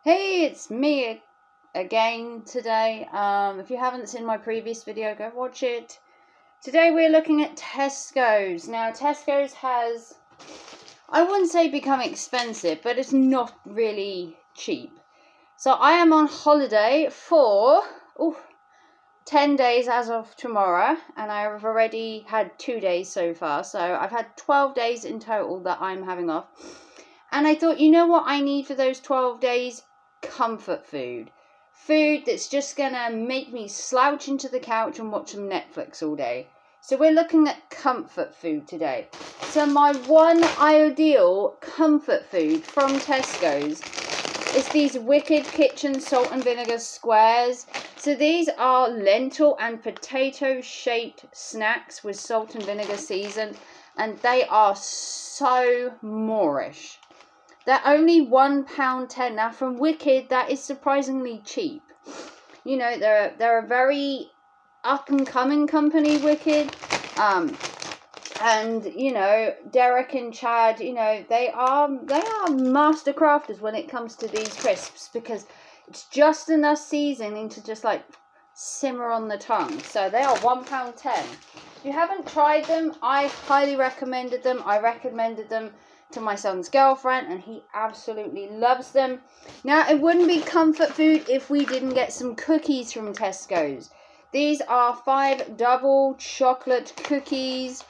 Hey, it's me again today. If you haven't seen my previous video, go watch it. Today we're looking at Tesco's. Now, Tesco's has, I wouldn't say become expensive, but it's not really cheap. So I am on holiday for 10 days as of tomorrow, and I've already had 2 days so far. So I've had 12 days in total that I'm having off. And I thought, you know what I need for those 12 days? Comfort food. Food that's just gonna make me slouch into the couch and watch some Netflix all day. So we're looking at comfort food today. So my one ideal comfort food from Tesco's is these Wicked Kitchen salt and vinegar squares. So these are lentil and potato shaped snacks with salt and vinegar seasoned, and they are so Moorish. They're only £1.10. Now from Wicked, that is surprisingly cheap. You know, they're a very up and coming company, Wicked. And you know, Derek and Chad, you know, they are master crafters when it comes to these crisps, because it's just enough seasoning to just like simmer on the tongue. So they are £1.10. If you haven't tried them, I highly recommended them. I recommended them to my son's girlfriend, and he absolutely loves them. Now, it wouldn't be comfort food if we didn't get some cookies from Tesco's. These are 5 double chocolate cookies.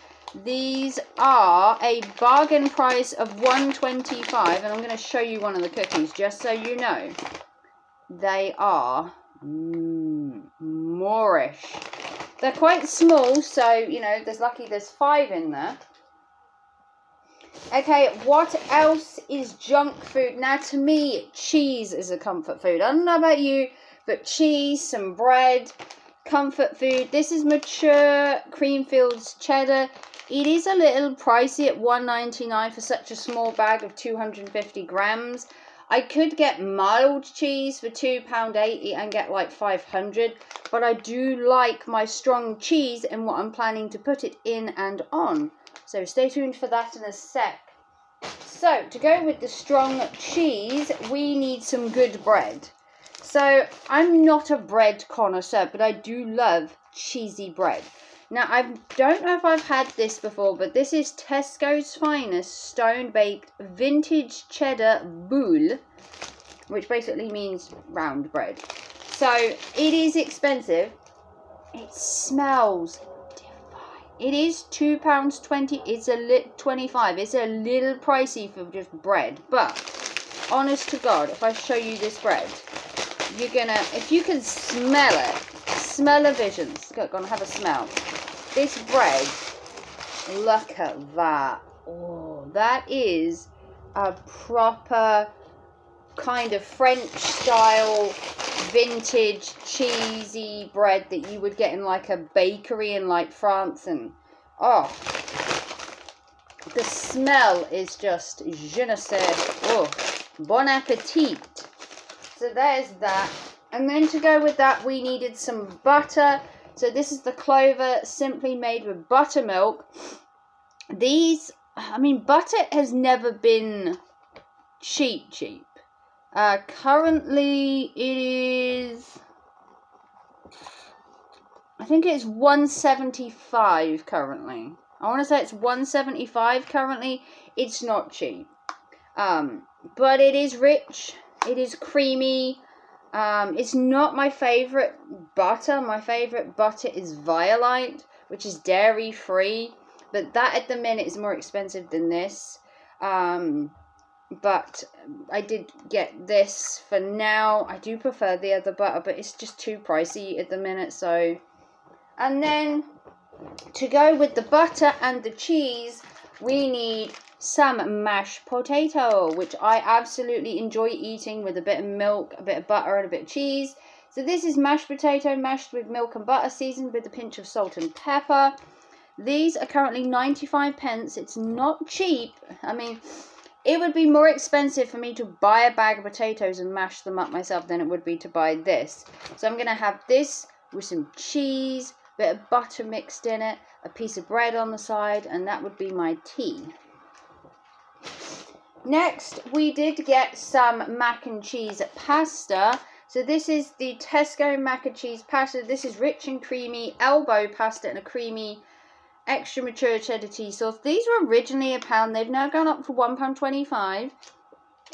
These are a bargain price of $1.25, and I'm going to show you one of the cookies just so you know. They are Moorish. They're quite small, so you know, there's 5 in there. Okay, what else is junk food? Now, to me, cheese is a comfort food. I don't know about you, but cheese, some bread, comfort food. This is mature Creamfields cheddar. It is a little pricey at $1.99 for such a small bag of 250 grams. I could get mild cheese for £2.80 and get like 500, but I do like my strong cheese and what I'm planning to put it in and on. So stay tuned for that in a sec. So to go with the strong cheese, we need some good bread. So I'm not a bread connoisseur, but I do love cheesy bread. Now, I don't know if I've had this before, but this is Tesco's finest stone-baked vintage cheddar boule, which basically means round bread. So it is expensive. It smells divine. It is £2.20. It's $25. It's a little pricey for just bread, but honest to God, if I show you this bread, you're gonna, if you can smell it, smell-o-visions. Gonna have a smell. This bread, look at that. Oh, that is a proper kind of French style vintage cheesy bread that you would get in like a bakery in like France. And oh, the smell is just je ne sais. Oh, bon appetit. So there's that. And then to go with that, we needed some butter. So this is the Clover, simply made with buttermilk. These, I mean, butter has never been cheap. Currently it is, I think it's $1.75 currently. I want to say it's $1.75 currently. It's not cheap. But it is rich. It is creamy. It's not my favourite butter. My favourite butter is Violite, which is dairy free. But that at the minute is more expensive than this. But I did get this for now. I do prefer the other butter, but it's just too pricey at the minute. So, and then to go with the butter and the cheese, we need some mashed potato, which I absolutely enjoy eating with a bit of milk, a bit of butter, and a bit of cheese. So this is mashed potato mashed with milk and butter, seasoned with a pinch of salt and pepper. These are currently 95p. It's not cheap. I mean, it would be more expensive for me to buy a bag of potatoes and mash them up myself than it would be to buy this. So I'm going to have this with some cheese, a bit of butter mixed in it, a piece of bread on the side, and that would be my tea. Next, we did get some mac and cheese pasta. So this is the Tesco mac and cheese pasta. This is rich and creamy elbow pasta and a creamy extra mature cheddar cheese sauce. These were originally £1. They've now gone up to £1.25.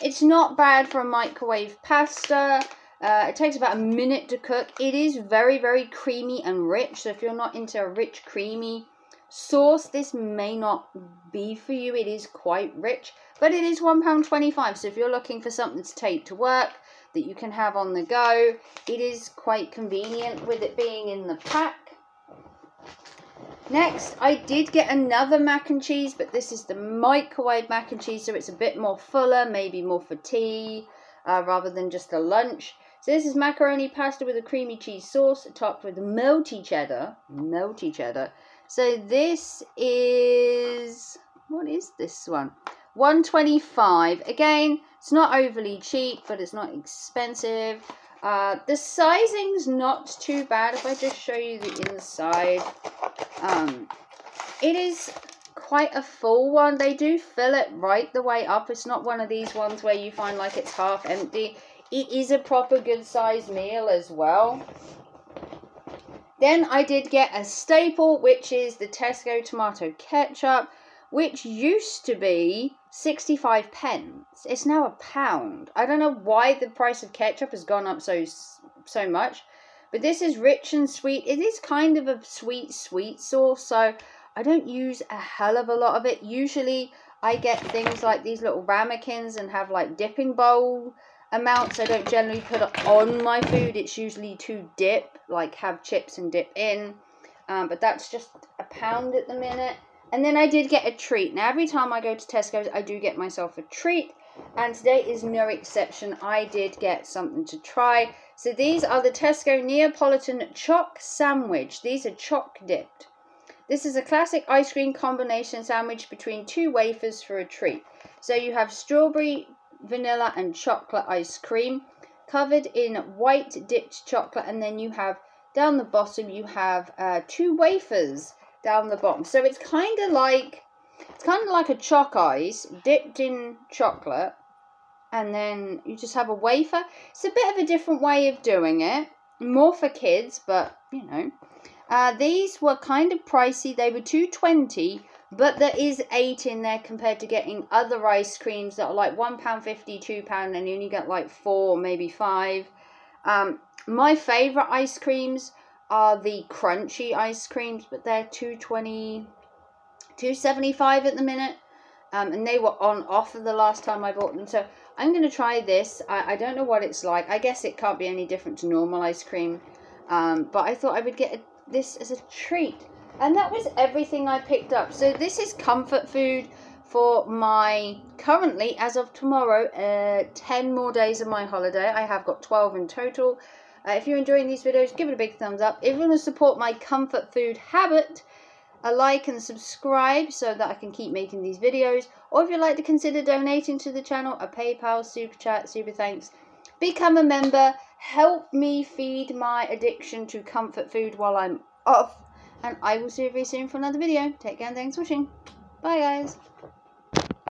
It's not bad for a microwave pasta. It takes about a minute to cook. It is very, very creamy and rich. So if you're not into a rich, creamy sauce, this may not be for you. It is quite rich, but it is £1.25. So if you're looking for something to take to work that you can have on the go, it is quite convenient with it being in the pack. Next, I did get another mac and cheese, but this is the microwave mac and cheese, so it's a bit more fuller, maybe more for tea, rather than just a lunch. So this is macaroni pasta with a creamy cheese sauce, topped with melty cheddar. Melty cheddar. So this is, what is this one? $1.25. Again, it's not overly cheap, but it's not expensive. The sizing's not too bad. If I just show you the inside, it is quite a full one. They do fill it right the way up. It's not one of these ones where you find like it's half empty. It is a proper good sized meal as well. Then I did get a staple, which is the Tesco tomato ketchup, which used to be 65p. It's now £1. I don't know why the price of ketchup has gone up so much, but this is rich and sweet. It is kind of a sweet sauce, so I don't use a hell of a lot of it. Usually I get things like these little ramekins and have like dipping bowl amounts. I don't generally put it on my food. It's usually to dip, like have chips and dip in, but that's just £1 at the minute. And then I did get a treat. Now, every time I go to Tesco's, I do get myself a treat. And today is no exception. I did get something to try. So these are the Tesco Neapolitan Choc Sandwich. These are choc dipped. This is a classic ice cream combination sandwich between two wafers for a treat. So you have strawberry, vanilla, and chocolate ice cream covered in white dipped chocolate. And then you have, down the bottom, you have 2 wafers down the bottom. So it's kind of like a choc ice dipped in chocolate, and then you just have a wafer. It's a bit of a different way of doing it, more for kids, but you know, these were kind of pricey. They were $2.20, but there is 8 in there compared to getting other ice creams that are like £1.50, £2, and you only get like 4, maybe 5. My favorite ice creams are the crunchy ice creams, but they're $2.20, $2.75 at the minute, and they were on offer the last time I bought them. So I'm going to try this. I don't know what it's like. I guess it can't be any different to normal ice cream, but I thought I would get this as a treat. And that was everything I picked up. So this is comfort food for my, currently, as of tomorrow, 10 more days of my holiday. I have got 12 in total. If you're enjoying these videos, give it a big thumbs up. If you want to support my comfort food habit, a like and subscribe so that I can keep making these videos. Or if you'd like to consider donating to the channel, a PayPal, Super Chat, Super Thanks. Become a member. Help me feed my addiction to comfort food while I'm off. And I will see you very soon for another video. Take care and thanks for watching. Bye guys.